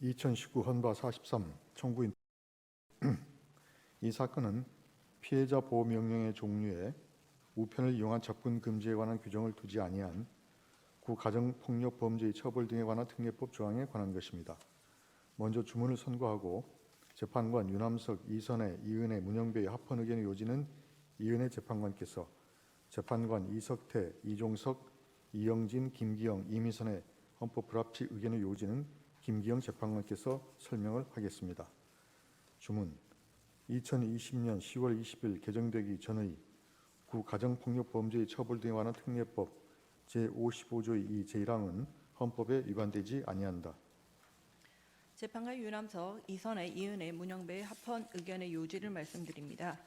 2019 헌바 43 청구인 이 사건은 피해자 보호 명령의 종류에 우편을 이용한 접근 금지에 관한 규정을 두지 아니한 가정폭력 범죄의 처벌 등에 관한 특례법 조항에 관한 것입니다. 먼저 주문을 선고하고 재판관 유남석, 이선혜, 이은혜, 문영배의 합헌 의견의 요지는 이은혜 재판관께서, 재판관 이석태, 이종석, 이영진, 김기영, 이미선의 헌법 불합치 의견의 요지는 김기영 재판관께서 설명을 하겠습니다. 주문. 2020년 10월 20일 개정되기 전의 가정폭력 범죄의 처벌 등에 관한 특례법 제55조의 이 제1항은 헌법에 위반되지 아니한다. 재판관 유남석, 이선혜, 이은혜, 문영배의 합헌 의견의 요지를 말씀드립니다.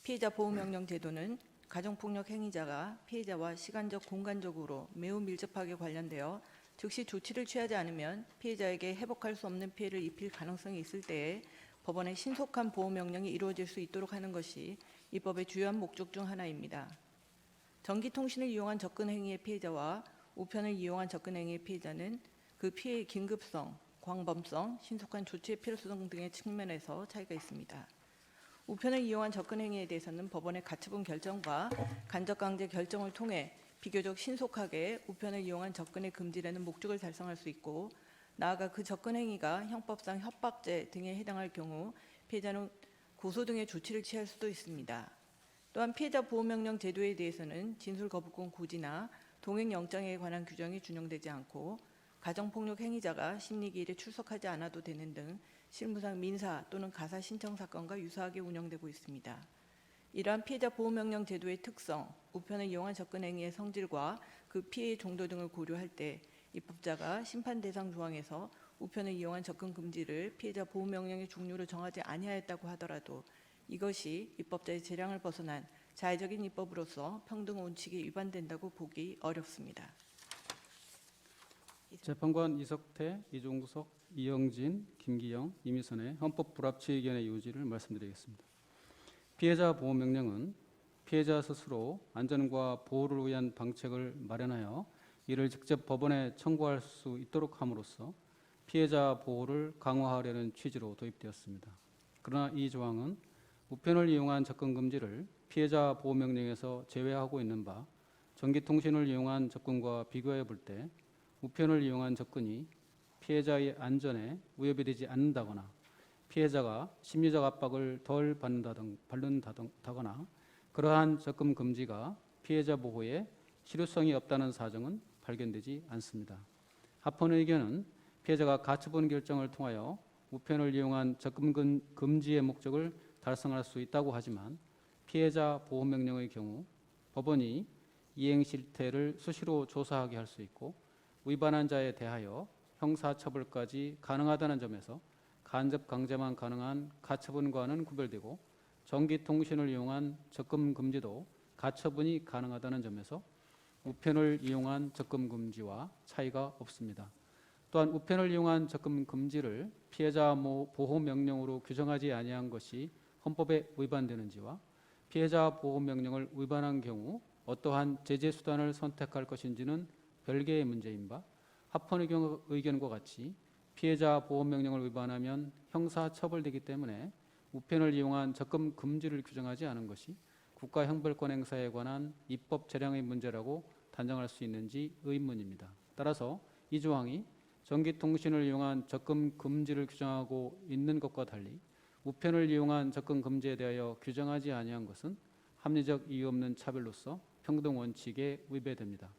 피해자 보호명령 제도는 가정폭력 행위자가 피해자와 시간적, 공간적으로 매우 밀접하게 관련되어 즉시 조치를 취하지 않으면 피해자에게 회복할 수 없는 피해를 입힐 가능성이 있을 때에 법원의 신속한 보호명령이 이루어질 수 있도록 하는 것이 이 법의 주요한 목적 중 하나입니다. 전기통신을 이용한 접근행위의 피해자와 우편을 이용한 접근행위의 피해자는 그 피해의 긴급성, 광범성, 신속한 조치의 필요성 등의 측면에서 차이가 있습니다. 우편을 이용한 접근행위에 대해서는 법원의 가처분 결정과 간접강제 결정을 통해 비교적 신속하게 우편을 이용한 접근의 금지라는 목적을 달성할 수 있고, 나아가 그 접근행위가 형법상 협박죄 등에 해당할 경우 피해자는 고소 등의 조치를 취할 수도 있습니다. 또한 피해자 보호명령 제도에 대해서는 진술거부권 고지나 동행영장에 관한 규정이 준용되지 않고, 가정폭력 행위자가 심리기일에 출석하지 않아도 되는 등 실무상 민사 또는 가사 신청 사건과 유사하게 운영되고 있습니다. 이러한 피해자 보호명령 제도의 특성, 우편을 이용한 접근행위의 성질과 그 피해의 정도 등을 고려할 때 입법자가 심판 대상 조항에서 우편을 이용한 접근 금지를 피해자 보호명령의 종류로 정하지 아니하였다고 하더라도 이것이 입법자의 재량을 벗어난 자의적인 입법으로서 평등 원칙에 위반된다고 보기 어렵습니다. 재판관 이석태, 이종석, 이영진, 김기영, 이미선의 헌법 불합치 의견의 요지를 말씀드리겠습니다. 피해자 보호명령은 피해자 스스로 안전과 보호를 위한 방책을 마련하여 이를 직접 법원에 청구할 수 있도록 함으로써 피해자 보호를 강화하려는 취지로 도입되었습니다. 그러나 이 조항은 우편을 이용한 접근 금지를 피해자 보호명령에서 제외하고 있는 바, 전기통신을 이용한 접근과 비교해 볼 때 우편을 이용한 접근이 피해자의 안전에 위협이 되지 않는다거나 피해자가 심리적 압박을 덜 받는다거나 그러한 접근 금지가 피해자 보호에 실효성이 없다는 사정은 발견되지 않습니다. 합헌 의견은 피해자가 가처분 결정을 통하여 우편을 이용한 접근 금지의 목적을 달성할 수 있다고 하지만 피해자 보호명령의 경우 법원이 이행 실태를 수시로 조사하게 할 수 있고 위반한 자에 대하여 형사처벌까지 가능하다는 점에서 간접 강제만 가능한 가처분과는 구별되고 전기통신을 이용한 접근 금지도 가처분이 가능하다는 점에서 우편을 이용한 접근 금지와 차이가 없습니다. 또한 우편을 이용한 접근 금지를 피해자 보호 명령으로 규정하지 아니한 것이 헌법에 위반되는지와 피해자 보호 명령을 위반한 경우 어떠한 제재 수단을 선택할 것인지는 별개의 문제인 바, 합헌 의견과 같이 피해자 보호 명령을 위반하면 형사 처벌되기 때문에 우편을 이용한 접근 금지를 규정하지 않은 것이 국가 형벌권 행사에 관한 입법 재량의 문제라고 단정할 수 있는지 의문입니다. 따라서 이 조항이 전기통신을 이용한 접근 금지를 규정하고 있는 것과 달리 우편을 이용한 접근 금지에 대하여 규정하지 아니한 것은 합리적 이유 없는 차별로서 평등 원칙에 위배됩니다.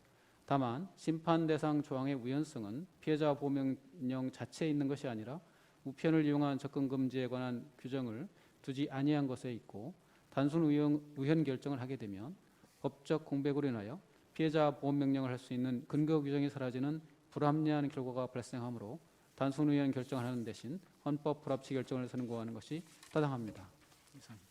다만 심판 대상 조항의 우연성은 피해자 보호명령 자체에 있는 것이 아니라 우편을 이용한 접근 금지에 관한 규정을 두지 아니한 것에 있고, 단순 우현 결정을 하게 되면 법적 공백으로 인하여 피해자 보호명령을 할 수 있는 근거 규정이 사라지는 불합리한 결과가 발생하므로 단순 우현 결정을 하는 대신 헌법 불합치 결정을 선고하는 것이 타당합니다. 이상.